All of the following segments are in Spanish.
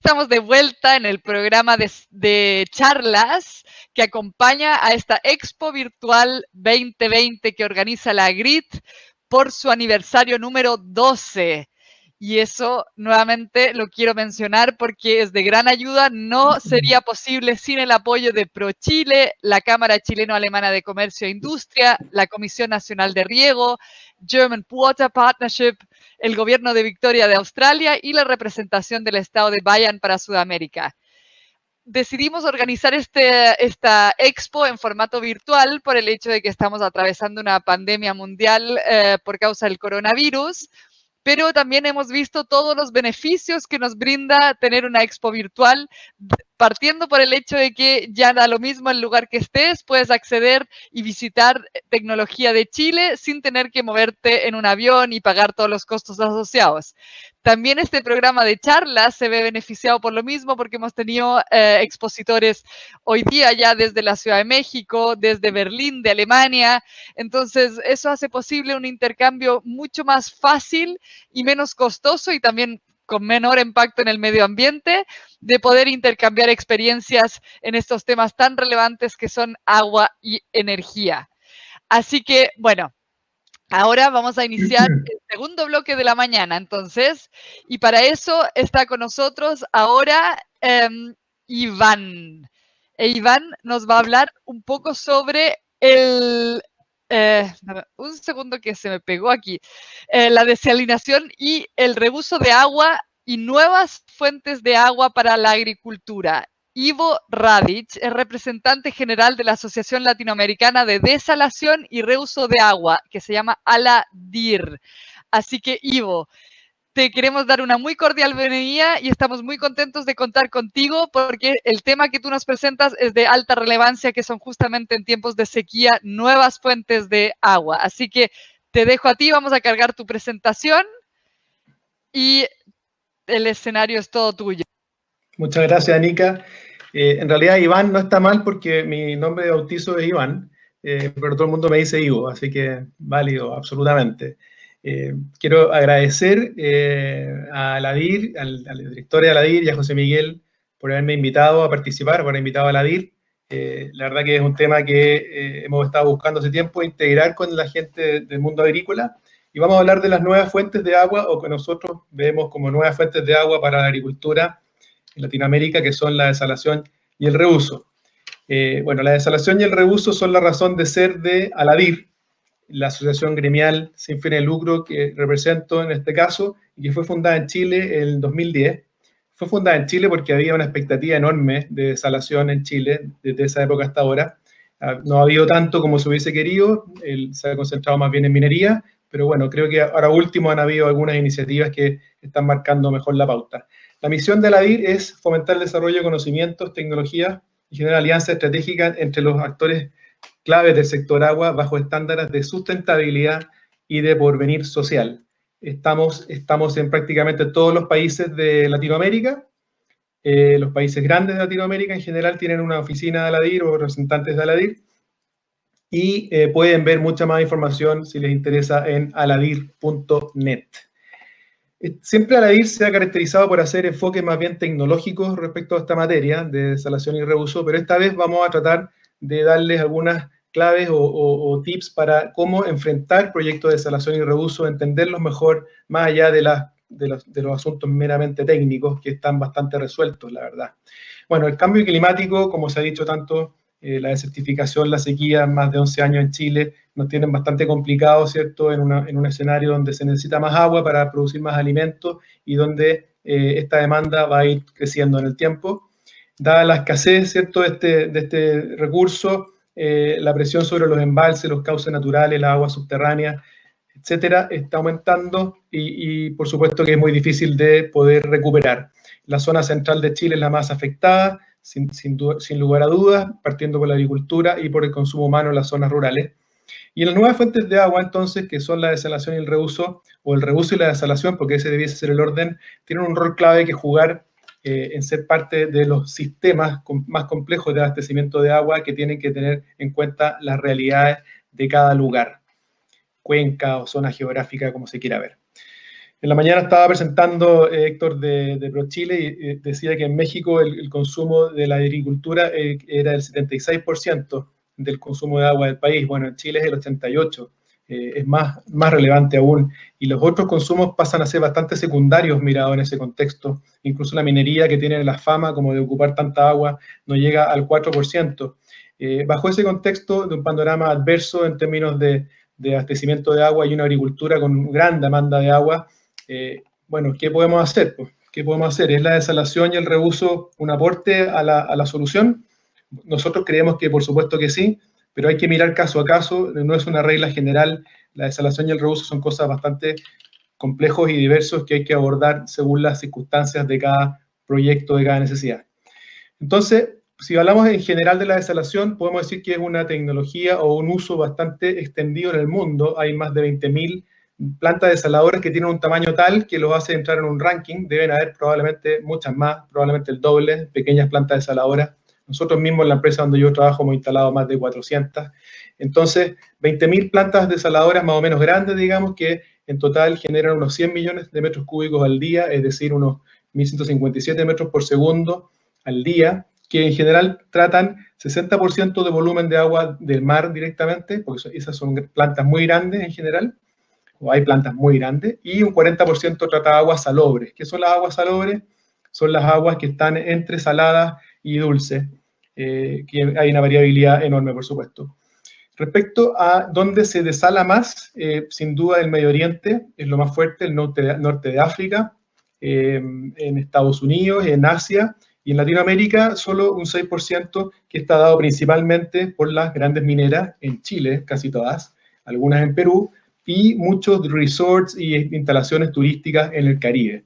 estamos de vuelta en el programa de charlas que acompaña a esta Expo Virtual 2020 que organiza la GRIT por su aniversario número 12. Y eso nuevamente lo quiero mencionar porque es de gran ayuda. No sería posible sin el apoyo de ProChile, la Cámara Chileno-Alemana de Comercio e Industria, la Comisión Nacional de Riego, German Water Partnership, el Gobierno de Victoria de Australia y la representación del Estado de Bayern para Sudamérica. Decidimos organizar esta expo en formato virtual por el hecho de que estamos atravesando una pandemia mundial por causa del coronavirus, pero también hemos visto todos los beneficios que nos brinda tener una expo virtual, partiendo por el hecho de que ya da lo mismo el lugar que estés, puedes acceder y visitar tecnología de Chile sin tener que moverte en un avión y pagar todos los costos asociados. También este programa de charlas se ve beneficiado por lo mismo porque hemos tenido expositores hoy día ya desde la Ciudad de México, desde Berlín, de Alemania. Entonces, eso hace posible un intercambio mucho más fácil y menos costoso y también con menor impacto en el medio ambiente, de poder intercambiar experiencias en estos temas tan relevantes que son agua y energía. Así que, bueno, ahora vamos a iniciar el segundo bloque de la mañana, entonces, y para eso está con nosotros ahora Iván. Iván nos va a hablar un poco sobre un segundo que se me pegó aquí, la desalinización y el reuso de agua y nuevas fuentes de agua para la agricultura. Ivo Radic es representante general de la Asociación Latinoamericana de Desalación y Reuso de Agua, que se llama ALADIR. Así que, Ivo, te queremos dar una muy cordial bienvenida y estamos muy contentos de contar contigo porque el tema que tú nos presentas es de alta relevancia, que son justamente en tiempos de sequía nuevas fuentes de agua. Así que te dejo a ti, vamos a cargar tu presentación y el escenario es todo tuyo. Muchas gracias, Anika. En realidad Iván no está mal porque mi nombre de bautizo es Iván, pero todo el mundo me dice Ivo, así que válido, absolutamente. Quiero agradecer a ALADIR, al director de ALADIR y a José Miguel por haberme invitado a participar, por haber invitado a ALADIR. La verdad que es un tema que hemos estado buscando hace tiempo, integrar con la gente del mundo agrícola, y vamos a hablar de las nuevas fuentes de agua, o que nosotros vemos como nuevas fuentes de agua para la agricultura en Latinoamérica, que son la desalación y el reuso. Bueno, la desalación y el reuso son la razón de ser de ALADIR, la asociación gremial sin fines de lucro que represento en este caso, y que fue fundada en Chile en el 2010. Fue fundada en Chile porque había una expectativa enorme de desalación en Chile desde esa época hasta ahora. No ha habido tanto como se hubiese querido, se ha concentrado más bien en minería, pero bueno, creo que ahora último han habido algunas iniciativas que están marcando mejor la pauta. La misión de ALADIR es fomentar el desarrollo de conocimientos, tecnologías y generar alianzas estratégicas entre los actores claves del sector agua bajo estándares de sustentabilidad y de porvenir social. Estamos en prácticamente todos los países de Latinoamérica. Los países grandes de Latinoamérica en general tienen una oficina de ALADIR o representantes de ALADIR, y pueden ver mucha más información si les interesa en aladir.net. Siempre ALADIR se ha caracterizado por hacer enfoques más bien tecnológicos respecto a esta materia de desalación y reuso, pero esta vez vamos a tratar de darles algunas claves o tips para cómo enfrentar proyectos de desalación y reuso, entenderlos mejor, más allá de los asuntos meramente técnicos, que están bastante resueltos, la verdad. Bueno, el cambio climático, como se ha dicho tanto, la desertificación, la sequía, más de 11 años en Chile, nos tienen bastante complicados, ¿cierto?, en un escenario donde se necesita más agua para producir más alimentos y donde esta demanda va a ir creciendo en el tiempo. Dada la escasez, ¿cierto?, de este recurso, la presión sobre los embalses, los cauces naturales, las aguas subterráneas, etcétera, está aumentando y por supuesto que es muy difícil de poder recuperar. La zona central de Chile es la más afectada, sin lugar a dudas, partiendo por la agricultura y por el consumo humano en las zonas rurales. Y en las nuevas fuentes de agua, entonces, que son la desalación y el reuso, o el reuso y la desalación, porque ese debiese ser el orden, tienen un rol clave que jugar en ser parte de los sistemas más complejos de abastecimiento de agua que tienen que tener en cuenta las realidades de cada lugar, cuenca o zona geográfica, como se quiera ver. En la mañana estaba presentando Héctor de ProChile y decía que en México el consumo de la agricultura era el 76% del consumo de agua del país. Bueno, en Chile es el 88%, es más relevante aún. Y los otros consumos pasan a ser bastante secundarios mirados en ese contexto. Incluso la minería, que tiene la fama como de ocupar tanta agua, no llega al 4%. Bajo ese contexto de un panorama adverso en términos de abastecimiento de agua y una agricultura con gran demanda de agua, bueno, ¿qué podemos hacer? Pues, ¿qué podemos hacer? ¿Es la desalación y el reuso un aporte a la solución? Nosotros creemos que por supuesto que sí, pero hay que mirar caso a caso, no es una regla general. La desalación y el reuso son cosas bastante complejos y diversos que hay que abordar según las circunstancias de cada proyecto, de cada necesidad. Entonces, si hablamos en general de la desalación, podemos decir que es una tecnología o un uso bastante extendido en el mundo. Hay más de 20.000 plantas desaladoras que tienen un tamaño tal que los hace entrar en un ranking. Deben haber probablemente muchas más, probablemente el doble, pequeñas plantas desaladoras. Nosotros mismos en la empresa donde yo trabajo hemos instalado más de 400. Entonces, 20.000 plantas desaladoras más o menos grandes, digamos, que en total generan unos 100 millones de metros cúbicos al día, es decir, unos 1.157 metros por segundo al día, que en general tratan 60% de volumen de agua del mar directamente, porque esas son plantas muy grandes en general, o hay plantas muy grandes, y un 40% trata aguas salobres. ¿Qué son las aguas salobres? Son las aguas que están entre saladas y dulces, que hay una variabilidad enorme, por supuesto. Respecto a dónde se desala más, sin duda el Medio Oriente es lo más fuerte, el norte de África, en Estados Unidos, en Asia, y en Latinoamérica solo un 6% que está dado principalmente por las grandes mineras, en Chile casi todas, algunas en Perú, y muchos resorts y instalaciones turísticas en el Caribe.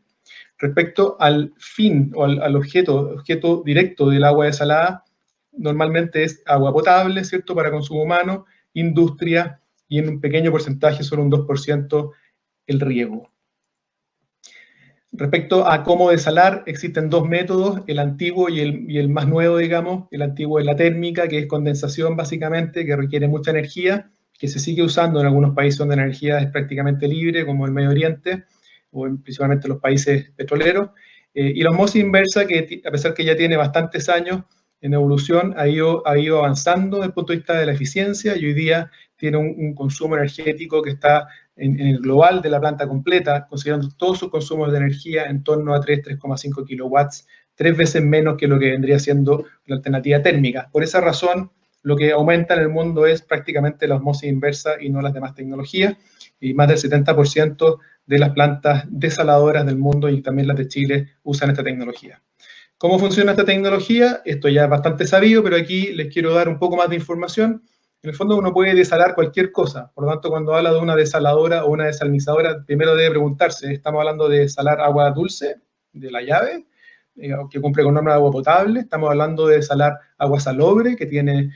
Respecto al fin o al objeto directo del agua desalada, normalmente es agua potable, ¿cierto?, para consumo humano, industria y en un pequeño porcentaje, solo un 2%, el riego. Respecto a cómo desalar, existen dos métodos, el antiguo y el más nuevo, digamos. El antiguo es la térmica, que es condensación básicamente, que requiere mucha energía, que se sigue usando en algunos países donde la energía es prácticamente libre, como el Medio Oriente, o principalmente los países petroleros. Y la osmosis inversa, que a pesar que ya tiene bastantes años en evolución, ha ido avanzando desde el punto de vista de la eficiencia y hoy día tiene un consumo energético que está en el global de la planta completa, considerando todos sus consumos de energía en torno a 3,5 kilowatts, 3 veces menos que lo que vendría siendo la alternativa térmica. Por esa razón, lo que aumenta en el mundo es prácticamente la osmosis inversa y no las demás tecnologías, y más del 70% de las plantas desaladoras del mundo y también las de Chile usan esta tecnología. ¿Cómo funciona esta tecnología? Esto ya es bastante sabido, pero aquí les quiero dar un poco más de información. En el fondo uno puede desalar cualquier cosa, por lo tanto cuando habla de una desaladora o una desalinizadora, primero debe preguntarse, ¿estamos hablando de desalar agua dulce de la llave, que cumple con normas de agua potable? ¿Estamos hablando de desalar agua salobre, que tiene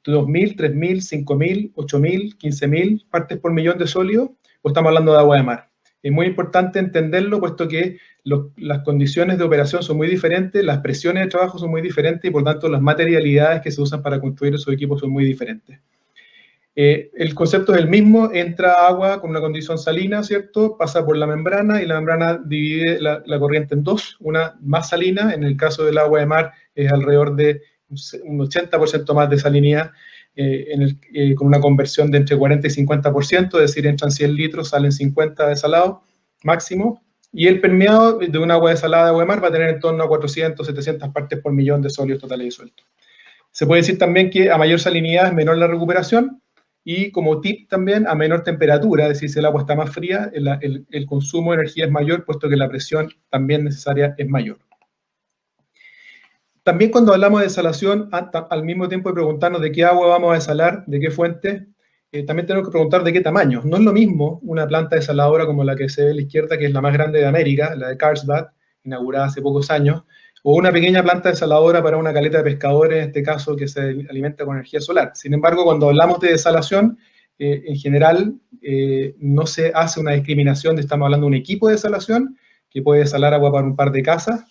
2.000, 3.000, 5.000, 8.000, 15.000 partes por millón de sólido? ¿O estamos hablando de agua de mar? Es muy importante entenderlo, puesto que las condiciones de operación son muy diferentes, las presiones de trabajo son muy diferentes y por tanto las materialidades que se usan para construir esos equipos son muy diferentes. El concepto es el mismo, entra agua con una condición salina, ¿cierto? Pasa por la membrana y la membrana divide la corriente en dos, una más salina, en el caso del agua de mar es alrededor de un 80% más de salinidad, con una conversión de entre 40 y 50%, es decir, entran 100 litros, salen 50 de salado máximo, y el permeado de un agua desalada de agua de mar va a tener en torno a 400, 700 partes por millón de sólidos totales disueltos. Se puede decir también que a mayor salinidad es menor la recuperación, y como tip también a menor temperatura, es decir, si el agua está más fría, el consumo de energía es mayor, puesto que la presión también necesaria es mayor. También cuando hablamos de desalación, al mismo tiempo de preguntarnos de qué agua vamos a desalar, de qué fuente, también tenemos que preguntar de qué tamaño. No es lo mismo una planta desaladora como la que se ve a la izquierda, que es la más grande de América, la de Carlsbad, inaugurada hace pocos años, o una pequeña planta desaladora para una caleta de pescadores, en este caso, que se alimenta con energía solar. Sin embargo, cuando hablamos de desalación, en general no se hace una discriminación de estamos hablando de un equipo de desalación que puede desalar agua para un par de casas,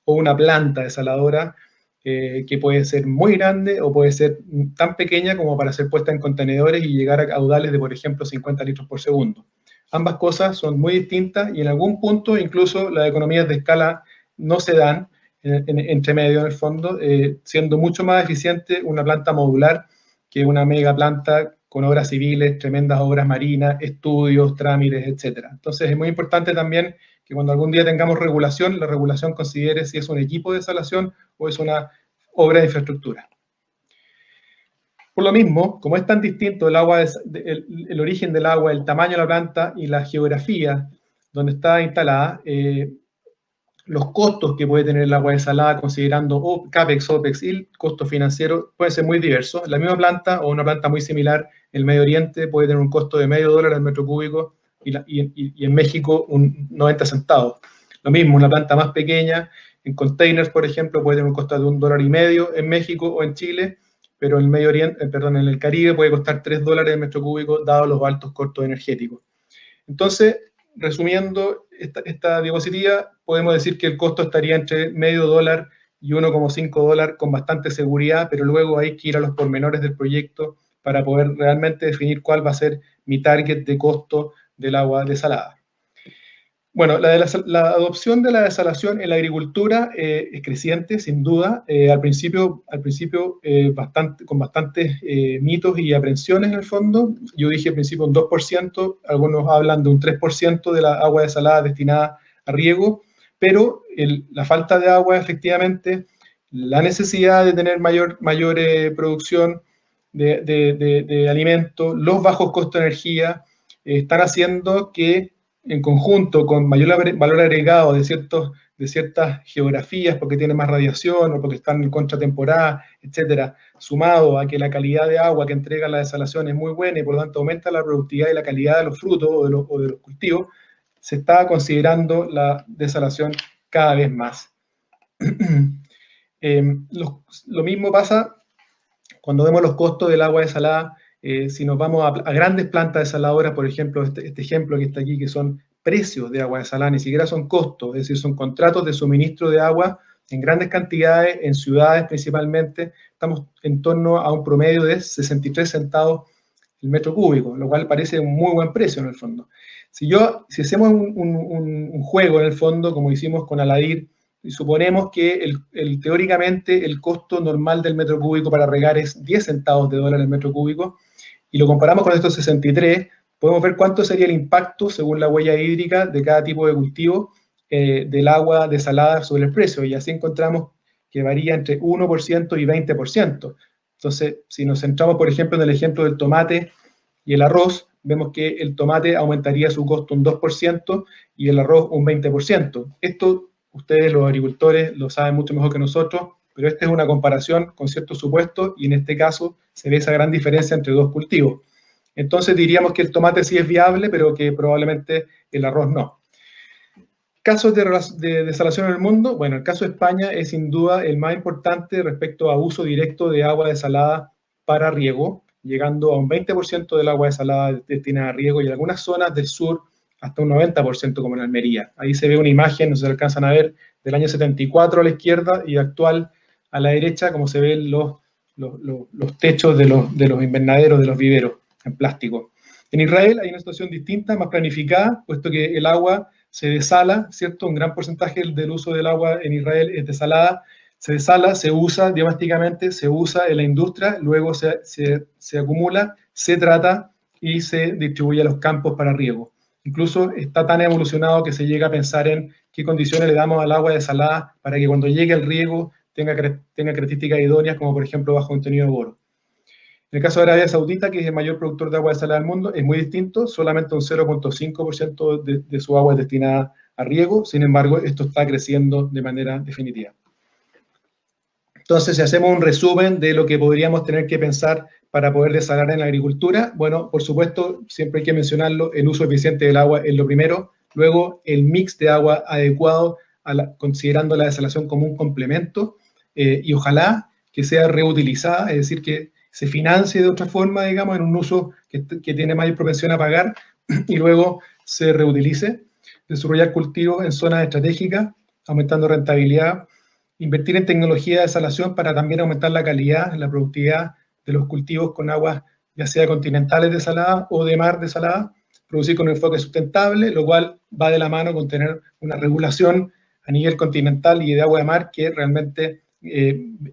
o una planta desaladora que puede ser muy grande o puede ser tan pequeña como para ser puesta en contenedores y llegar a caudales de, por ejemplo, 50 litros por segundo. ambas cosas son muy distintas y en algún punto incluso las economías de escala no se dan entre medio en el fondo, siendo mucho más eficiente una planta modular que una mega planta con obras civiles, tremendas obras marinas, estudios, trámites, etc. Entonces es muy importante también que cuando algún día tengamos regulación, la regulación considere si es un equipo de desalación o es una obra de infraestructura. Por lo mismo, como es tan distinto el origen del agua, el tamaño de la planta y la geografía donde está instalada, los costos que puede tener el agua desalada, considerando CAPEX, OPEX y el costo financiero, pueden ser muy diversos. La misma planta o una planta muy similar en el Medio Oriente puede tener un costo de $0.50 al metro cúbico y en México un 90 centavos. Lo mismo, una planta más pequeña, en containers, por ejemplo, puede tener un costo de $1.50 en México o en Chile, pero en el Medio Oriente, en el Caribe puede costar $3 el metro cúbico, dado los altos costos energéticos. Entonces, resumiendo esta diapositiva, podemos decir que el costo estaría entre $0.50 y $1.50 con bastante seguridad, pero luego hay que ir a los pormenores del proyecto para poder realmente definir cuál va a ser mi target de costo del agua desalada. Bueno, la adopción de la desalación en la agricultura es creciente, sin duda. Al principio con bastantes mitos y aprensiones en el fondo. Yo dije al principio un 2%, algunos hablan de un 3% de la agua desalada destinada a riego, pero la falta de agua, efectivamente, la necesidad de tener mayor producción de alimentos, los bajos costos de energía, están haciendo que en conjunto con mayor valor agregado de ciertas geografías, porque tienen más radiación o porque están en contratemporada, etcétera, sumado a que la calidad de agua que entrega la desalación es muy buena y por lo tanto aumenta la productividad y la calidad de los frutos o de los cultivos, se está considerando la desalación cada vez más. Lo mismo pasa cuando vemos los costos del agua desalada. Si nos vamos a grandes plantas desaladoras, por ejemplo, este ejemplo que está aquí, que son precios de agua desalada, ni siquiera son costos, es decir, son contratos de suministro de agua en grandes cantidades, en ciudades principalmente, estamos en torno a un promedio de 63 centavos el metro cúbico, lo cual parece un muy buen precio en el fondo. Si hacemos un juego en el fondo, como hicimos con Aladir, y suponemos que teóricamente el costo normal del metro cúbico para regar es 10 centavos de dólar el metro cúbico, y lo comparamos con estos 63, podemos ver cuánto sería el impacto según la huella hídrica de cada tipo de cultivo del agua desalada sobre el precio, y así encontramos que varía entre 1% y 20%. Entonces, si nos centramos, por ejemplo, en el ejemplo del tomate y el arroz, vemos que el tomate aumentaría su costo un 2% y el arroz un 20%. Esto, ustedes los agricultores lo saben mucho mejor que nosotros, pero esta es una comparación con ciertos supuestos y en este caso se ve esa gran diferencia entre dos cultivos. Entonces diríamos que el tomate sí es viable, pero que probablemente el arroz no. Casos de desalación en el mundo. Bueno, el caso de España es sin duda el más importante respecto a uso directo de agua desalada para riego, llegando a un 20% del agua desalada destinada a riego y en algunas zonas del sur hasta un 90% como en Almería. Ahí se ve una imagen, no se alcanzan a ver, del año 74 a la izquierda y actual a la derecha, como se ven los techos de los invernaderos, de los viveros en plástico. En Israel hay una situación distinta, más planificada, puesto que el agua se desala, ¿cierto? Un gran porcentaje del uso del agua en Israel es desalada, se desala, se usa domésticamente, se usa en la industria, luego se acumula, se trata y se distribuye a los campos para riego. Incluso está tan evolucionado que se llega a pensar en qué condiciones le damos al agua desalada para que cuando llegue el riego tenga características idóneas, como por ejemplo bajo contenido de boro. En el caso de Arabia Saudita, que es el mayor productor de agua desalada del mundo, es muy distinto, solamente un 0.5% de su agua es destinada a riego, sin embargo, esto está creciendo de manera definitiva. Entonces, si hacemos un resumen de lo que podríamos tener que pensar para poder desalar en la agricultura, bueno, por supuesto, siempre hay que mencionarlo, el uso eficiente del agua es lo primero, luego el mix de agua adecuado, considerando la desalación como un complemento, y ojalá que sea reutilizada, es decir, que se financie de otra forma, digamos, en un uso que tiene mayor propensión a pagar, y luego se reutilice, desarrollar cultivos en zonas estratégicas, aumentando rentabilidad, invertir en tecnología de desalación para también aumentar la calidad, la productividad de los cultivos con aguas, ya sea continentales desaladas o de mar desaladas, producir con un enfoque sustentable, lo cual va de la mano con tener una regulación a nivel continental y de agua de mar que realmente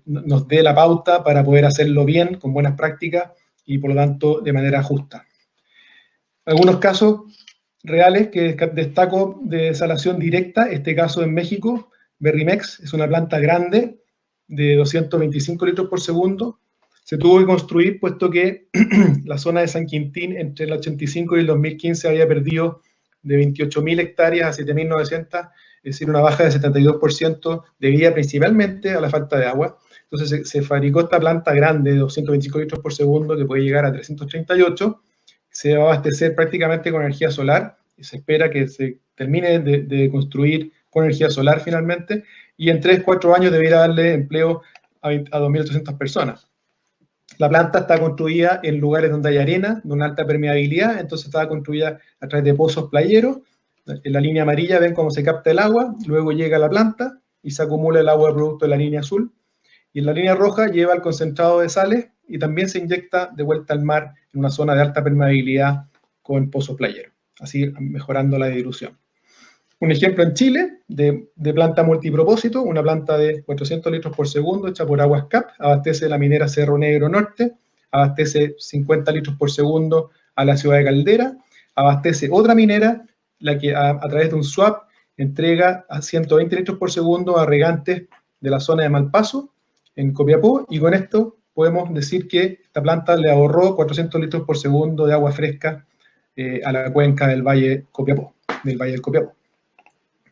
nos dé la pauta para poder hacerlo bien, con buenas prácticas y por lo tanto de manera justa. Algunos casos reales que destaco de desalación directa, este caso en México, Berrimex, es una planta grande de 225 litros por segundo. Se tuvo que construir puesto que la zona de San Quintín entre el 85 y el 2015 había perdido de 28.000 hectáreas a 7.900, es decir, una baja de 72% debida principalmente a la falta de agua. Entonces se fabricó esta planta grande de 225 litros por segundo que puede llegar a 338, se va a abastecer prácticamente con energía solar y se espera que se termine de construir con energía solar finalmente y en 3-4 años debería darle empleo a 2.800 personas. La planta está construida en lugares donde hay arena, de una alta permeabilidad, entonces está construida a través de pozos playeros. En la línea amarilla ven cómo se capta el agua, luego llega a la planta y se acumula el agua producto de la línea azul. Y en la línea roja lleva el concentrado de sales y también se inyecta de vuelta al mar en una zona de alta permeabilidad con pozos playeros, así mejorando la dilución. Un ejemplo en Chile de planta multipropósito, una planta de 400 litros por segundo hecha por Aguas CAP, abastece la minera Cerro Negro Norte, abastece 50 litros por segundo a la ciudad de Caldera, abastece otra minera, la que a través de un swap entrega a 120 litros por segundo a regantes de la zona de Malpaso, en Copiapó, y con esto podemos decir que esta planta le ahorró 400 litros por segundo de agua fresca a la cuenca del Valle Copiapó, del Valle del Copiapó.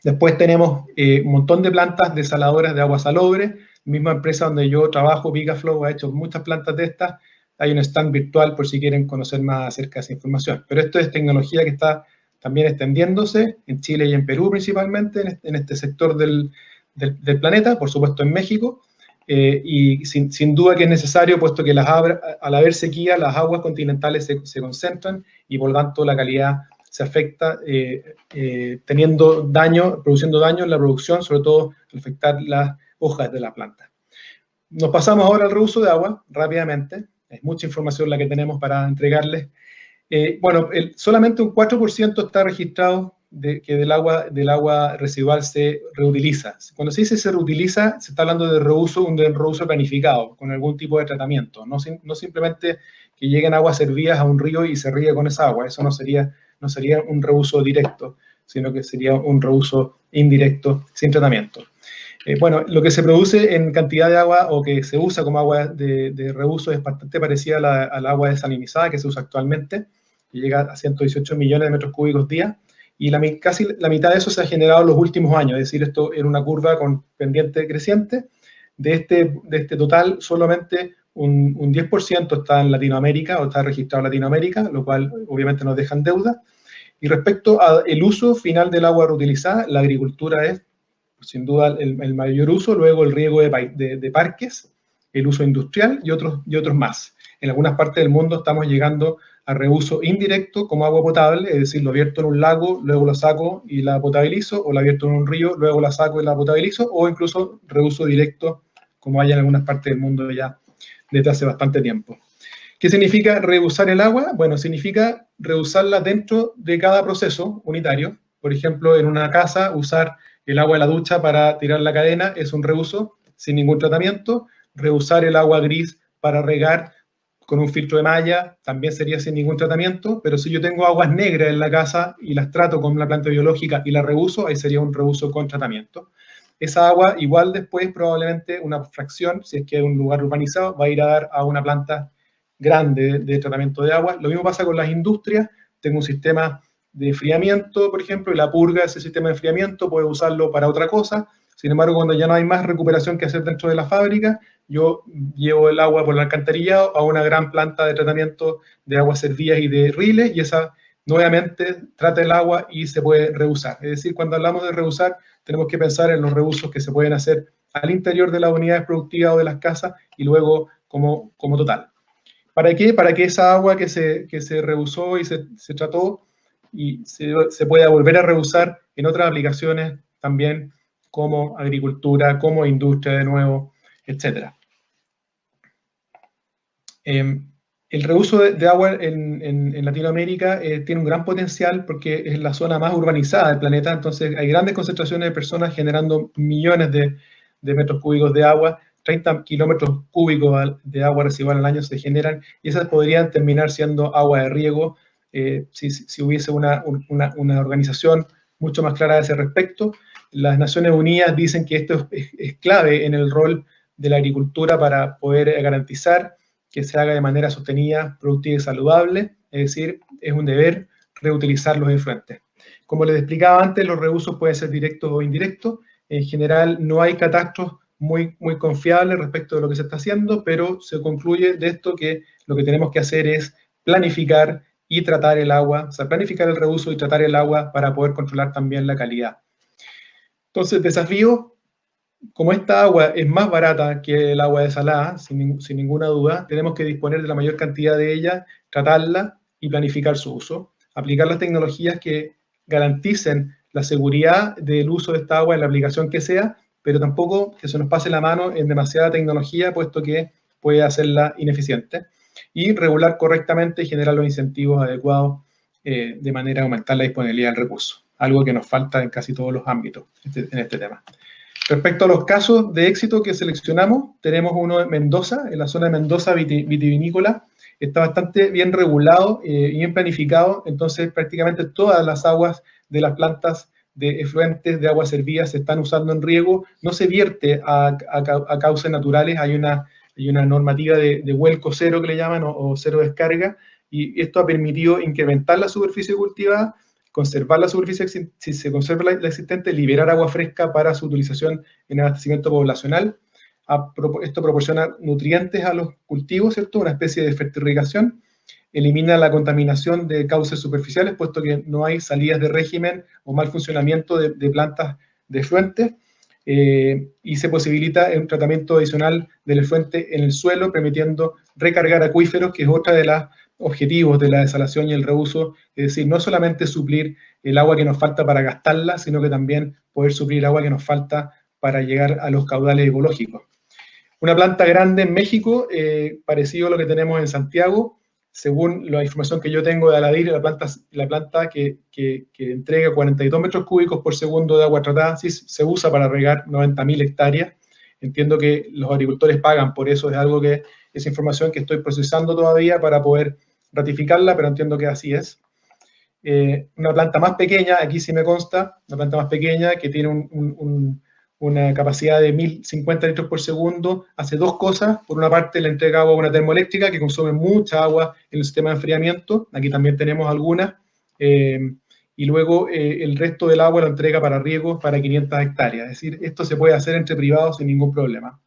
Después tenemos un montón de plantas desaladoras de agua salobre. La misma empresa donde yo trabajo, Vigaflow, ha hecho muchas plantas de estas. Hay un stand virtual por si quieren conocer más acerca de esa información. Pero esto es tecnología que está también extendiéndose en Chile y en Perú principalmente, en este sector del planeta, por supuesto en México. Y sin duda que es necesario, puesto que al haber sequía, las aguas continentales se concentran y por lo tanto la calidad se afecta, produciendo daño en la producción, sobre todo al afectar las hojas de la planta. Nos pasamos ahora al reuso de agua, rápidamente. Es mucha información la que tenemos para entregarles. Solamente un 4% está registrado que del agua residual se reutiliza. Cuando se dice se reutiliza, se está hablando de un reuso planificado, con algún tipo de tratamiento. No simplemente que lleguen aguas servidas a un río y se ríe con esa agua. Eso no sería un reuso directo, sino que sería un reuso indirecto sin tratamiento. Lo que se produce en cantidad de agua o que se usa como agua de reuso es bastante parecida al agua desalinizada que se usa actualmente, que llega a 118 millones de metros cúbicos día, y casi la mitad de eso se ha generado en los últimos años, es decir, esto era una curva con pendiente creciente. De este total, solamente un 10% está en Latinoamérica o está registrado en Latinoamérica, lo cual obviamente nos deja en deuda. Y respecto al uso final del agua reutilizada, la agricultura es sin duda el mayor uso, luego el riego de parques, el uso industrial y otros más. En algunas partes del mundo estamos llegando a reuso indirecto como agua potable, es decir, lo vierto en un lago, luego lo saco y la potabilizo, o la vierto en un río, luego la saco y la potabilizo, o incluso reuso directo como hay en algunas partes del mundo ya desde hace bastante tiempo. ¿Qué significa reusar el agua? Bueno, significa reusarla dentro de cada proceso unitario. Por ejemplo, en una casa, usar el agua de la ducha para tirar la cadena es un reuso sin ningún tratamiento. Reusar el agua gris para regar con un filtro de malla también sería sin ningún tratamiento, pero si yo tengo aguas negras en la casa y las trato con una planta biológica y la reuso, ahí sería un reuso con tratamiento. Esa agua igual después probablemente una fracción, si es que es un lugar urbanizado, va a ir a dar a una planta grande de tratamiento de agua. Lo mismo pasa con las industrias. Tengo un sistema de enfriamiento, por ejemplo, y la purga de ese sistema de enfriamiento puedo usarlo para otra cosa. Sin embargo, cuando ya no hay más recuperación que hacer dentro de la fábrica, yo llevo el agua por el alcantarillado a una gran planta de tratamiento de aguas servidas y de riles, y esa nuevamente trata el agua y se puede reusar. Es decir, cuando hablamos de reusar, tenemos que pensar en los reusos que se pueden hacer al interior de las unidades productivas o de las casas y luego como total. ¿Para qué? Para que esa agua que se reusó y se trató y se pueda volver a reusar en otras aplicaciones también, como agricultura, como industria de nuevo, etc. El reuso de agua en Latinoamérica tiene un gran potencial porque es la zona más urbanizada del planeta, entonces hay grandes concentraciones de personas generando millones de metros cúbicos de agua, 30 kilómetros cúbicos de agua residual al año se generan, y esas podrían terminar siendo agua de riego si hubiese una organización mucho más clara a ese respecto. Las Naciones Unidas dicen que esto es clave en el rol de la agricultura para poder garantizar que se haga de manera sostenida, productiva y saludable, es decir, es un deber reutilizar los efluentes. Como les explicaba antes, los reusos pueden ser directos o indirectos. En general, no hay catastros muy confiables respecto de lo que se está haciendo, pero se concluye de esto que lo que tenemos que hacer es planificar y tratar el agua, o sea, planificar el reuso y tratar el agua para poder controlar también la calidad. Entonces, desafío, como esta agua es más barata que el agua desalada, sin ninguna duda, tenemos que disponer de la mayor cantidad de ella, tratarla y planificar su uso. Aplicar las tecnologías que garanticen la seguridad del uso de esta agua en la aplicación que sea, pero tampoco que se nos pase la mano en demasiada tecnología, puesto que puede hacerla ineficiente. Y regular correctamente y generar los incentivos adecuados de manera a aumentar la disponibilidad del recurso. Algo que nos falta en casi todos los ámbitos en este tema. Respecto a los casos de éxito que seleccionamos, tenemos uno en Mendoza, en la zona de Mendoza vitivinícola. Está bastante bien regulado y bien planificado, entonces prácticamente todas las aguas de las plantas de efluentes de aguas servidas se están usando en riego, no se vierte a cauces naturales, hay una normativa de vuelco cero que le llaman, o cero descarga, y esto ha permitido incrementar la superficie cultivada, conservar la superficie, si se conserva la existente, liberar agua fresca para su utilización en abastecimiento poblacional. Esto proporciona nutrientes a los cultivos, ¿cierto? Una especie de fertirrigación. Elimina la contaminación de cauces superficiales, puesto que no hay salidas de régimen o mal funcionamiento de plantas de efluentes. Y se posibilita un tratamiento adicional del efluente en el suelo, permitiendo recargar acuíferos, que es otra de las objetivos de la desalación y el reuso, es decir, no solamente suplir el agua que nos falta para gastarla, sino que también poder suplir el agua que nos falta para llegar a los caudales ecológicos. Una planta grande en México, parecido a lo que tenemos en Santiago, según la información que yo tengo de Aladir, la planta que entrega 42 metros cúbicos por segundo de agua tratada, sí, se usa para regar 90.000 hectáreas. Entiendo que los agricultores pagan por eso, es algo que es información que estoy procesando todavía para poder ratificarla, pero entiendo que así es. Una planta más pequeña, aquí sí me consta, una planta más pequeña que tiene una capacidad de 1.050 litros por segundo, hace dos cosas. Por una parte, le entrega agua a una termoeléctrica que consume mucha agua en el sistema de enfriamiento, aquí también tenemos algunas, y luego el resto del agua lo entrega para riego para 500 hectáreas. Es decir, esto se puede hacer entre privados sin ningún problema.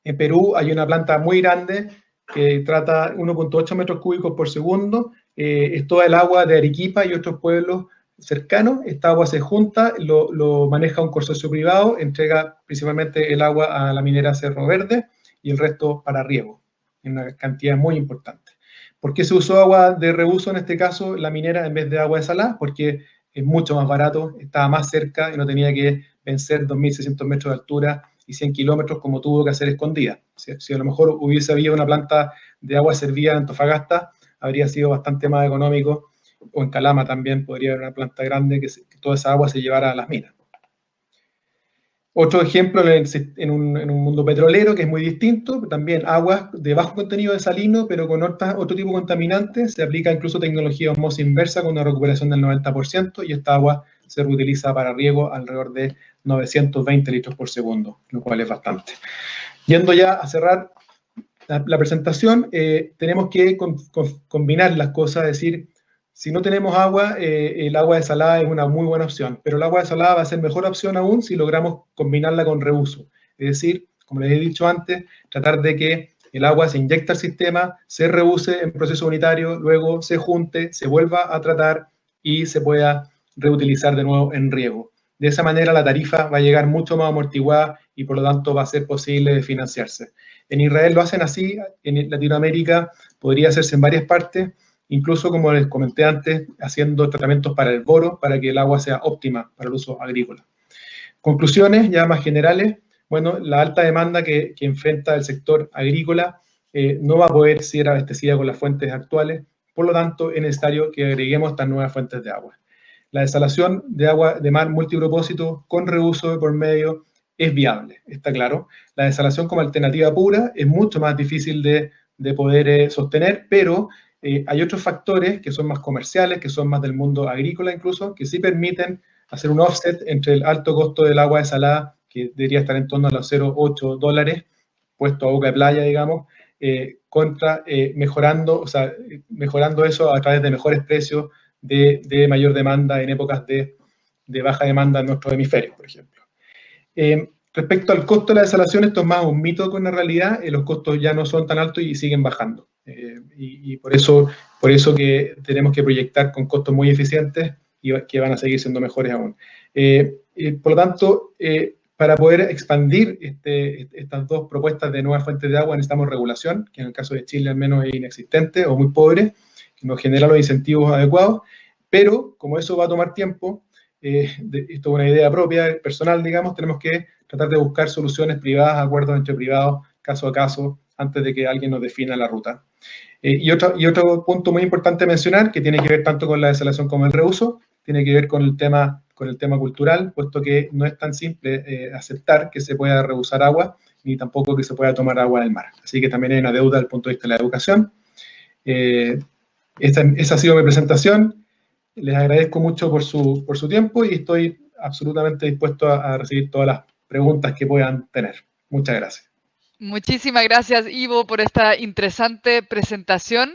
En Perú hay una planta muy grande que trata 1.8 metros cúbicos por segundo, es toda el agua de Arequipa y otros pueblos cercanos. Esta agua se junta, lo maneja un consorcio privado, entrega principalmente el agua a la minera Cerro Verde y el resto para riego, en una cantidad muy importante. ¿Por qué se usó agua de reuso en este caso, la minera, en vez de agua desalada? Porque es mucho más barato, estaba más cerca y no tenía que vencer 2.600 metros de altura y 100 kilómetros como tuvo que hacer escondida. Si a lo mejor hubiese habido una planta de agua servida en Antofagasta, habría sido bastante más económico, o en Calama también podría haber una planta grande que toda esa agua se llevara a las minas. Otro ejemplo en un mundo petrolero que es muy distinto, también aguas de bajo contenido de salino, pero con otro tipo de contaminantes. Se aplica incluso tecnología de osmosis inversa con una recuperación del 90%, y esta agua se reutiliza para riego alrededor de 920 litros por segundo, lo cual es bastante. Yendo ya a cerrar la presentación, tenemos que combinar las cosas, es decir, si no tenemos agua, el agua desalada es una muy buena opción, pero el agua desalada va a ser mejor opción aún si logramos combinarla con reuso. Es decir, como les he dicho antes, tratar de que el agua se inyecte al sistema, se reuse en proceso unitario, luego se junte, se vuelva a tratar y se pueda reutilizar de nuevo en riego. De esa manera la tarifa va a llegar mucho más amortiguada y por lo tanto va a ser posible financiarse. En Israel lo hacen así, en Latinoamérica podría hacerse en varias partes, incluso, como les comenté antes, haciendo tratamientos para el boro, para que el agua sea óptima para el uso agrícola. Conclusiones ya más generales. Bueno, la alta demanda que enfrenta el sector agrícola no va a poder ser abastecida con las fuentes actuales. Por lo tanto, es necesario que agreguemos estas nuevas fuentes de agua. La desalación de agua de mar multipropósito con reuso de por medio es viable, está claro. La desalación como alternativa pura es mucho más difícil de poder sostener, pero hay otros factores que son más comerciales, que son más del mundo agrícola incluso, que sí permiten hacer un offset entre el alto costo del agua desalada, que debería estar en torno a los 0,8 dólares, puesto a boca de playa, digamos, contra mejorando, o sea, mejorando eso a través de mejores precios de mayor demanda en épocas de baja demanda en nuestro hemisferio, por ejemplo. Respecto al costo de la desalación, esto es más un mito que una realidad, los costos ya no son tan altos y siguen bajando. Y por eso que tenemos que proyectar con costos muy eficientes y que van a seguir siendo mejores aún. Por lo tanto, para poder expandir estas dos propuestas de nuevas fuentes de agua necesitamos regulación, que en el caso de Chile al menos es inexistente o muy pobre, que nos genera los incentivos adecuados, pero como eso va a tomar tiempo, esto es una idea propia, personal, digamos, tenemos que tratar de buscar soluciones privadas, acuerdos entre privados, caso a caso, antes de que alguien nos defina la ruta. Y otro punto muy importante mencionar, que tiene que ver tanto con la desalación como el reuso, tiene que ver con el tema cultural, puesto que no es tan simple aceptar que se pueda reusar agua, ni tampoco que se pueda tomar agua del mar. Así que también hay una deuda desde el punto de vista de la educación. Esa ha sido mi presentación. Les agradezco mucho por su tiempo y estoy absolutamente dispuesto a recibir todas las preguntas que puedan tener. Muchas gracias. Muchísimas gracias, Ivo, por esta interesante presentación.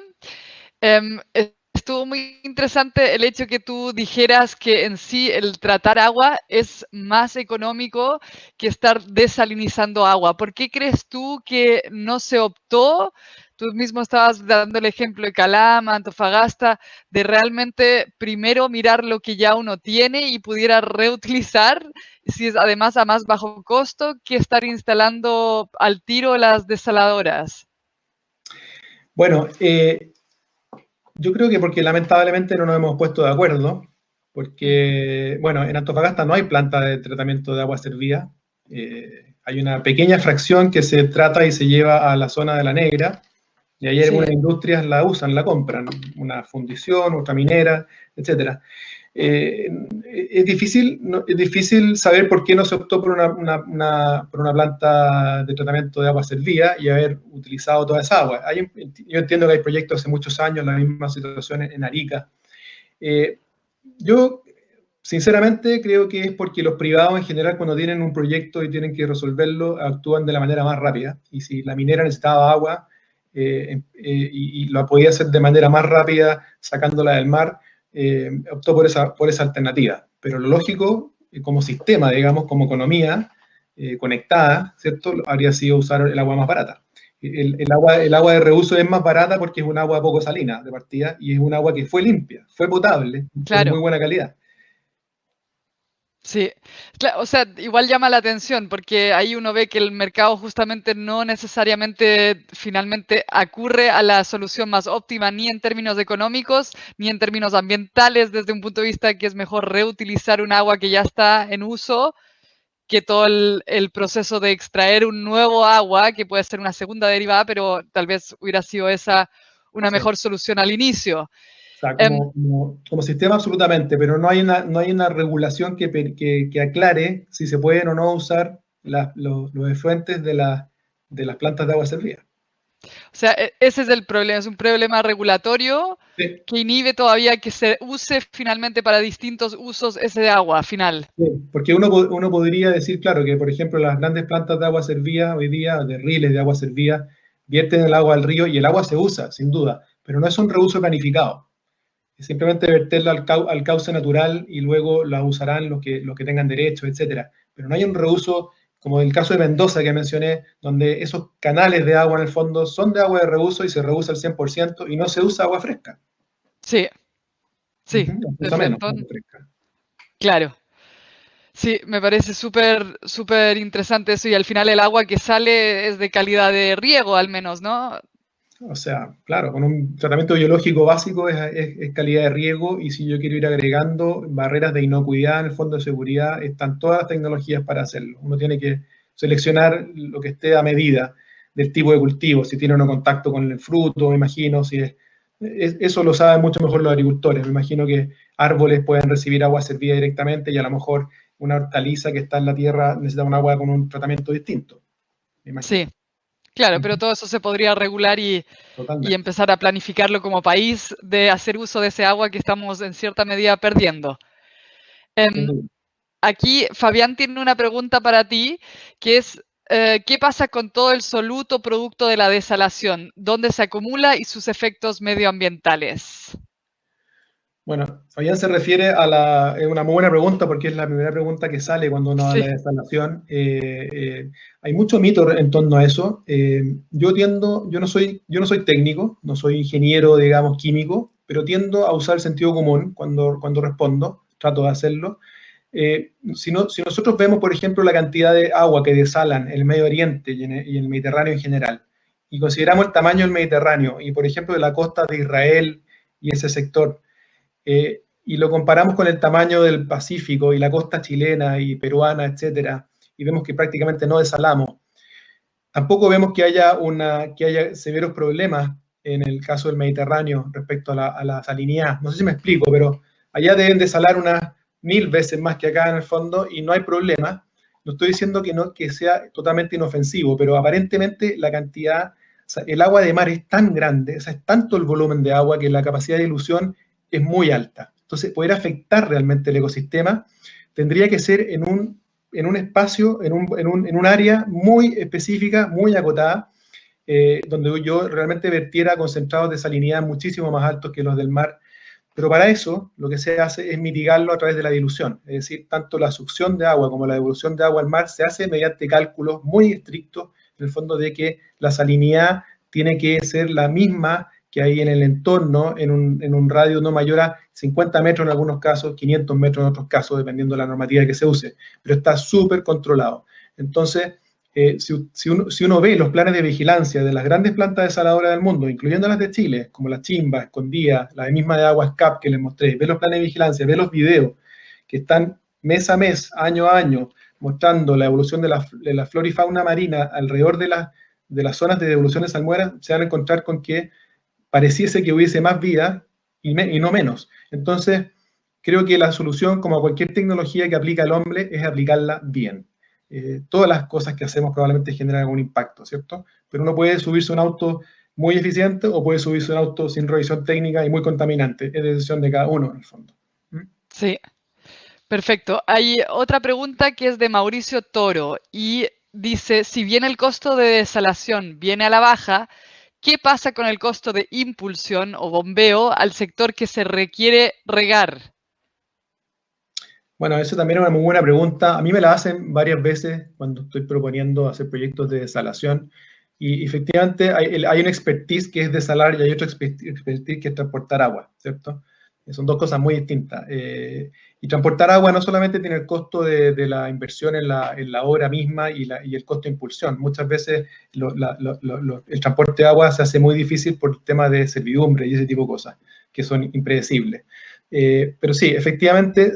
Estuvo muy interesante el hecho que tú dijeras que en sí el tratar agua es más económico que estar desalinizando agua. ¿Por qué crees tú que no se optó? Tú mismo estabas dando el ejemplo de Calama, Antofagasta, de realmente primero mirar lo que ya uno tiene y pudiera reutilizar, si es además a más bajo costo, que estar instalando al tiro las desaladoras. Bueno, yo creo que porque lamentablemente no nos hemos puesto de acuerdo, porque, bueno, en Antofagasta no hay planta de tratamiento de agua servida. Hay una pequeña fracción que se trata y se lleva a la zona de La Negra, y ahí algunas industrias la usan, la compran, una fundición, otra minera, etc. Es difícil saber por qué no se optó por una planta de tratamiento de agua servida y haber utilizado toda esa agua. Yo entiendo que hay proyectos hace muchos años, la misma situación en Arica. Yo, sinceramente, creo que es porque los privados en general, cuando tienen un proyecto y tienen que resolverlo, actúan de la manera más rápida. Y si la minera necesitaba agua y la podía hacer de manera más rápida, sacándola del mar, optó por esa alternativa. Pero lo lógico, como sistema, digamos, como economía conectada, ¿cierto?, habría sido usar el agua más barata. El agua de reuso es más barata porque es un agua poco salina de partida y es un agua que fue limpia, fue potable, claro, de muy buena calidad. Sí, o sea, igual llama la atención porque ahí uno ve que el mercado justamente no necesariamente finalmente acurre a la solución más óptima ni en términos económicos ni en términos ambientales desde un punto de vista que es mejor reutilizar un agua que ya está en uso que todo el proceso de extraer un nuevo agua que puede ser una segunda derivada, pero tal vez hubiera sido esa una mejor solución al inicio. O sea, como sistema absolutamente, pero no hay una regulación que aclare si se pueden o no usar los efluentes de las plantas de agua servida. O sea, ese es el problema, es un problema regulatorio Sí. que inhibe todavía que se use finalmente para distintos usos ese agua final. Sí, porque uno podría decir, claro, que por ejemplo las grandes plantas de agua servida hoy día, de riles de agua servida, vierten el agua al río y el agua se usa, sin duda, pero no es un reuso planificado. Simplemente verterla al cauce natural y luego la usarán los que tengan derecho, etc. Pero no hay un reuso, como el caso de Mendoza que mencioné, donde esos canales de agua en el fondo son de agua de reuso y se reusa al 100% y no se usa agua fresca. Sí, sí. Menos agua fresca. Claro. Sí, me parece súper interesante eso y al final el agua que sale es de calidad de riego al menos, ¿no? O sea, claro, con un tratamiento biológico básico es calidad de riego y si yo quiero ir agregando barreras de inocuidad en el fondo de seguridad, están todas las tecnologías para hacerlo. Uno tiene que seleccionar lo que esté a medida del tipo de cultivo, si tiene o no contacto con el fruto, me imagino, eso lo saben mucho mejor los agricultores. Me imagino que árboles pueden recibir agua servida directamente y a lo mejor una hortaliza que está en la tierra necesita un agua con un tratamiento distinto, me imagino. Sí, claro, pero todo eso se podría regular y Totalmente. empezar a planificarlo como país de hacer uso de ese agua que estamos en cierta medida perdiendo. Sin Em, duda. Aquí Fabián tiene una pregunta para ti, que es, ¿qué pasa con todo el soluto producto de la desalación? ¿Dónde se acumula y sus efectos medioambientales? Bueno, Fabián se refiere es una muy buena pregunta porque es la primera pregunta que sale cuando uno habla Sí, de desalación. Hay mucho mito en torno a eso. Yo no soy técnico, no soy ingeniero, digamos, químico, pero tiendo a usar el sentido común cuando respondo, trato de hacerlo. Si nosotros vemos, por ejemplo, la cantidad de agua que desalan en el Medio Oriente y en el Mediterráneo en general, y consideramos el tamaño del Mediterráneo y, por ejemplo, de la costa de Israel y ese sector, y lo comparamos con el tamaño del Pacífico y la costa chilena y peruana, etcétera, y vemos que prácticamente no desalamos. Tampoco vemos que haya severos problemas en el caso del Mediterráneo respecto a la salinidad. No sé si me explico, pero allá deben desalar unas 1000 veces más que acá en el fondo y no hay problema. No estoy diciendo que sea totalmente inofensivo, pero aparentemente la cantidad, o sea, el agua de mar es tan grande, o sea, es tanto el volumen de agua que la capacidad de dilución es muy alta. Entonces, poder afectar realmente el ecosistema tendría que ser en un espacio, en un área muy específica, muy acotada, donde yo realmente vertiera concentrados de salinidad muchísimo más altos que los del mar. Pero para eso, lo que se hace es mitigarlo a través de la dilución. Es decir, tanto la succión de agua como la devolución de agua al mar se hace mediante cálculos muy estrictos, en el fondo de que la salinidad tiene que ser la misma que hay en el entorno, en un radio no mayor a 50 metros en algunos casos, 500 metros en otros casos, dependiendo de la normativa que se use, pero está súper controlado. Entonces, si uno ve los planes de vigilancia de las grandes plantas desaladoras del mundo, incluyendo las de Chile, como la Chimba, Escondida, la misma de Aguas Cap que les mostré, ve los planes de vigilancia, ve los videos que están mes a mes, año a año, mostrando la evolución de la flora y fauna marina alrededor de las zonas de devolución de salmuera, se van a encontrar con que pareciese que hubiese más vida y no menos. Entonces, creo que la solución, como a cualquier tecnología que aplica el hombre, es aplicarla bien. Todas las cosas que hacemos probablemente generan algún impacto, ¿cierto? Pero uno puede subirse un auto muy eficiente o puede subirse un auto sin revisión técnica y muy contaminante. Es decisión de cada uno, en el fondo. sí, perfecto. Hay otra pregunta que es de Mauricio Toro y dice, si bien el costo de desalación viene a la baja, ¿qué pasa con el costo de impulsión o bombeo al sector que se requiere regar? Bueno, eso también es una muy buena pregunta. A mí me la hacen varias veces cuando estoy proponiendo hacer proyectos de desalación. Y efectivamente hay una expertise que es desalar y hay otra expertise que es transportar agua, ¿cierto? Son dos cosas muy distintas. Y transportar agua no solamente tiene el costo de la inversión en la obra misma y el costo de impulsión. Muchas veces el transporte de agua se hace muy difícil por temas de servidumbre y ese tipo de cosas, que son impredecibles. Pero sí, efectivamente,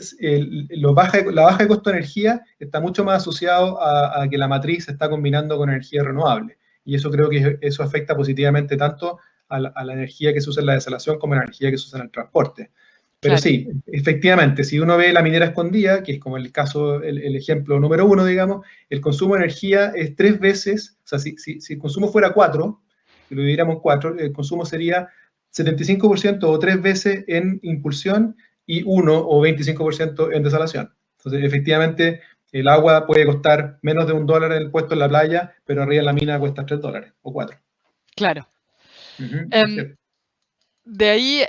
la baja de costo de energía está mucho más asociado a que la matriz se está combinando con energía renovable. Y eso creo que eso afecta positivamente tanto a la energía que se usa en la desalación como a la energía que se usa en el transporte. Pero Claro, sí, efectivamente, si uno ve la minera escondida, que es como el caso, el ejemplo número uno, digamos, el consumo de energía es 3 veces, o sea, si el consumo fuera 4, si lo dividiéramos en 4, el consumo sería 75% o 3 veces en impulsión y 1 o 25% en desalación. Entonces, efectivamente, el agua puede costar menos de $1 en el puesto en la playa, pero arriba en la mina cuesta $3 o 4. claro. Es Em, cierto. de ahí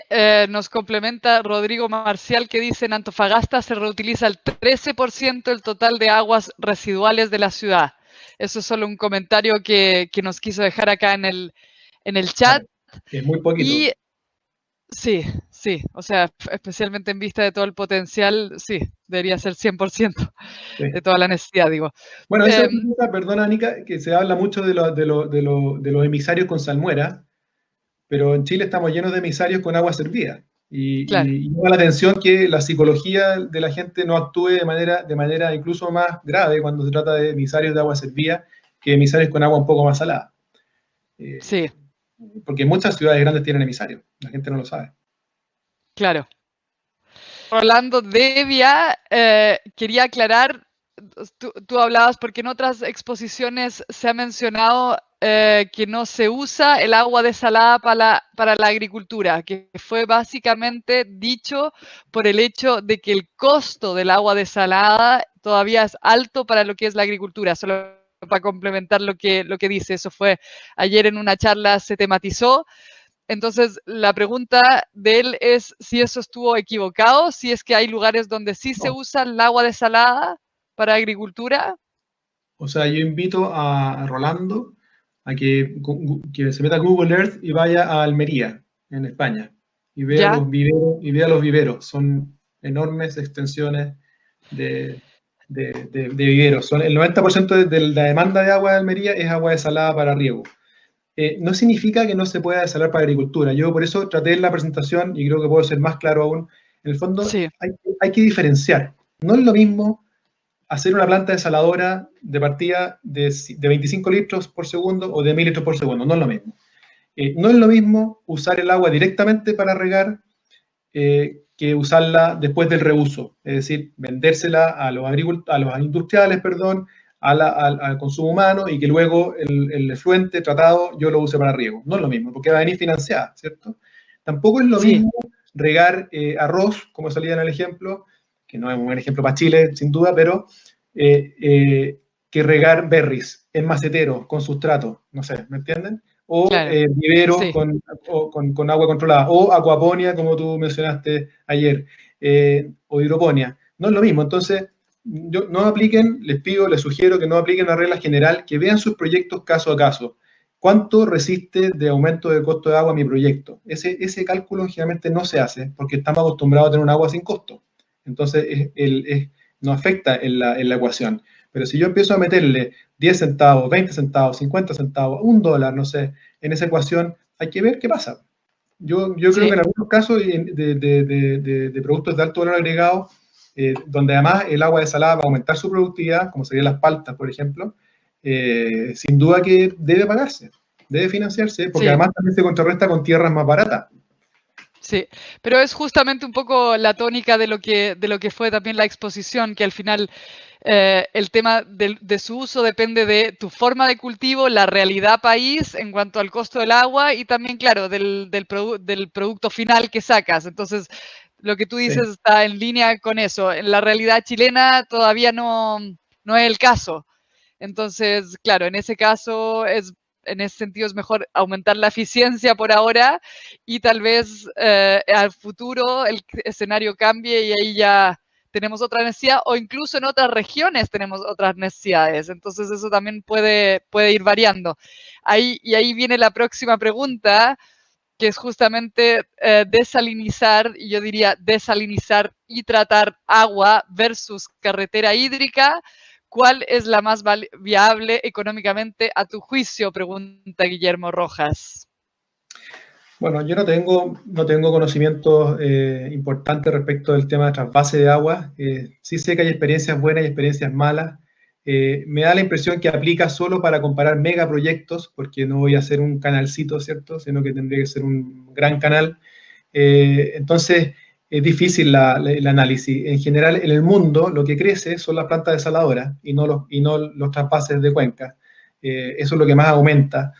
nos complementa Rodrigo Marcial que dice en Antofagasta se reutiliza el 13% del total de aguas residuales de la ciudad. Eso es solo un comentario que nos quiso dejar acá en el chat. Claro, es muy poquito. Y sí, sí, o sea, especialmente en vista de todo el potencial, sí, debería ser 100% de Sí. toda la necesidad, digo. Bueno, esa es Em, una cosa, perdona, Anika, que se habla mucho de los emisarios con salmuera, pero en Chile estamos llenos de emisarios con agua servida. claro, Y llama la atención que la psicología de la gente no actúe de manera incluso más grave cuando se trata de emisarios de agua servida que emisarios con agua un poco más salada. Sí, porque muchas ciudades grandes tienen emisarios, la gente no lo sabe. claro. Rolando Devia, quería aclarar, tú hablabas porque en otras exposiciones se ha mencionado que no se usa el agua desalada para la agricultura, que fue básicamente dicho por el hecho de que el costo del agua desalada todavía es alto para lo que es la agricultura. Solo para complementar lo que dice, eso fue ayer en una charla, se tematizó. Entonces, la pregunta de él es si eso estuvo equivocado, si es que hay lugares donde sí se No. usa el agua desalada para agricultura. O sea, yo invito a Rolando a que se meta a Google Earth y vaya a Almería, en España, Ya, y vea los viveros. Son enormes extensiones de viveros. El 90% de la demanda de agua de Almería es agua desalada para riego. No significa que no se pueda desalar para agricultura. Yo por eso traté en la presentación, y creo que puedo ser más claro aún, en el fondo sí, hay que diferenciar. No es lo mismo hacer una planta desaladora de partida de 25 litros por segundo o de 1000 litros por segundo. No es lo mismo. No es lo mismo usar el agua directamente para regar que usarla después del reuso, es decir, vendérsela a los industriales, perdón, al consumo humano y que luego el efluente tratado yo lo use para riego. No es lo mismo, porque va a venir financiada, ¿cierto? Tampoco es lo sí, mismo regar arroz, como salía en el ejemplo, que no es un buen ejemplo para Chile, sin duda, pero que regar berries en macetero, con sustrato, no sé, ¿me entienden? O claro, viveros sí, con agua controlada, o acuaponia, como tú mencionaste ayer, o hidroponía. No es lo mismo. Entonces, no apliquen, les pido, les sugiero que no apliquen una regla general, que vean sus proyectos caso a caso. ¿Cuánto resiste de aumento del costo de agua mi proyecto? Ese cálculo generalmente no se hace porque estamos acostumbrados a tener un agua sin costo. Entonces, no afecta en la ecuación. Pero si yo empiezo a meterle 10 centavos, 20 centavos, 50 centavos, $1, no sé, en esa ecuación, hay que ver qué pasa. Yo creo sí, que en algunos casos de productos de alto valor agregado, donde además el agua desalada va a aumentar su productividad, como serían las paltas, por ejemplo, sin duda que debe pagarse, debe financiarse, porque sí. además también se contrarresta con tierras más baratas. Sí, pero es justamente un poco la tónica de lo que fue también la exposición, que al final el tema de su uso depende de tu forma de cultivo, la realidad país en cuanto al costo del agua y también, claro, del producto final que sacas. Entonces, lo que tú Sí, dices está en línea con eso. En la realidad chilena todavía no es el caso. Entonces, claro, en ese caso en ese sentido es mejor aumentar la eficiencia por ahora y tal vez al futuro el escenario cambie y ahí ya tenemos otra necesidad o incluso en otras regiones tenemos otras necesidades. Entonces eso también puede ir variando. Y ahí viene la próxima pregunta, que es justamente desalinizar, y yo diría desalinizar y tratar agua versus carretera hídrica. ¿Cuál es la más viable económicamente a tu juicio? Pregunta Guillermo Rojas. bueno, yo no tengo conocimientos importantes respecto del tema de trasvase de agua. Sí sé que hay experiencias buenas y experiencias malas. Me da la impresión que aplica solo para comparar megaproyectos, porque no voy a hacer un canalcito, ¿cierto? Sino que tendría que ser un gran canal. Entonces, es difícil el análisis. En general, en el mundo, lo que crece son las plantas desaladoras y no los trasvases de cuenca. Eso es lo que más aumenta.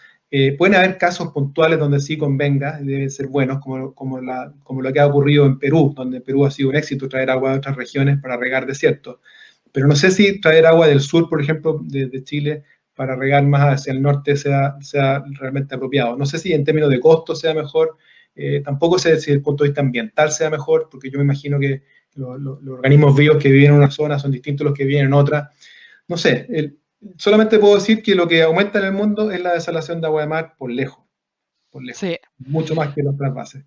Pueden haber casos puntuales donde sí convenga, deben ser buenos, como lo que ha ocurrido en Perú, donde en Perú ha sido un éxito traer agua de otras regiones para regar desiertos. Pero no sé si traer agua del sur, por ejemplo, de Chile, para regar más hacia el norte sea realmente apropiado. No sé si en términos de costo sea mejor, tampoco sé si desde el punto de vista ambiental sea mejor, porque yo me imagino que los organismos vivos que viven en una zona son distintos a los que viven en otra. No sé, solamente puedo decir que lo que aumenta en el mundo es la desalación de agua de mar por lejos, Sí, mucho más que los trasvases.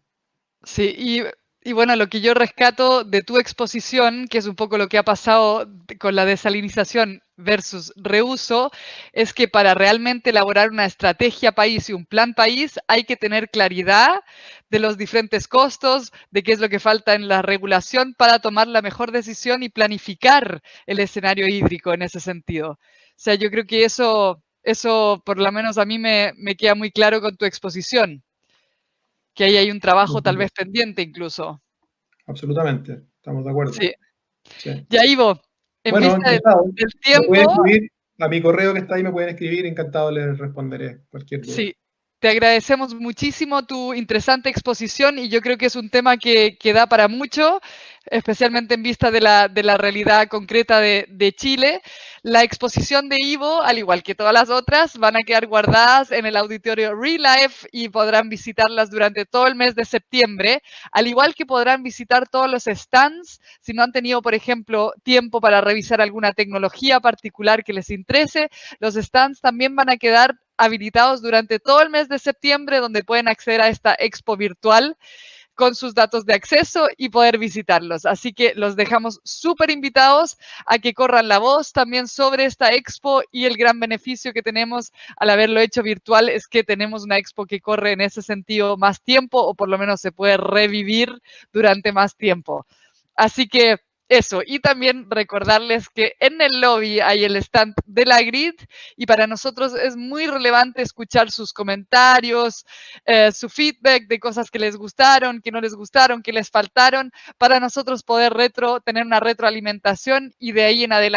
sí, y bueno, lo que yo rescato de tu exposición, que es un poco lo que ha pasado con la desalinización versus reuso, es que para realmente elaborar una estrategia país y un plan país hay que tener claridad de los diferentes costos, de qué es lo que falta en la regulación para tomar la mejor decisión y planificar el escenario hídrico en ese sentido. O sea, yo creo que eso Eso, por lo menos a mí me queda muy claro con tu exposición, que ahí hay un trabajo tal vez pendiente incluso. Absolutamente, estamos de acuerdo. Sí. Sí. Ya, Ivo, en Bueno, vista encantado. del Me pueden tiempo, escribir a mi correo que está ahí, me pueden escribir, encantado les responderé cualquier duda. sí, te agradecemos muchísimo tu interesante exposición y yo creo que es un tema que da para mucho, especialmente en vista de la realidad concreta de Chile. La exposición de Ivo, al igual que todas las otras, van a quedar guardadas en el auditorio ReLife y podrán visitarlas durante todo el mes de septiembre, al igual que podrán visitar todos los stands si no han tenido, por ejemplo, tiempo para revisar alguna tecnología particular que les interese. Los stands también van a quedar habilitados durante todo el mes de septiembre, donde pueden acceder a esta expo virtual con sus datos de acceso y poder visitarlos. Así que los dejamos súper invitados a que corran la voz también sobre esta expo, y el gran beneficio que tenemos al haberlo hecho virtual es que tenemos una expo que corre en ese sentido más tiempo, o por lo menos se puede revivir durante más tiempo. Así que eso, y también recordarles que en el lobby hay el stand de la Grid, y para nosotros es muy relevante escuchar sus comentarios, su feedback de cosas que les gustaron, que no les gustaron, que les faltaron, para nosotros poder tener una retroalimentación y de ahí en adelante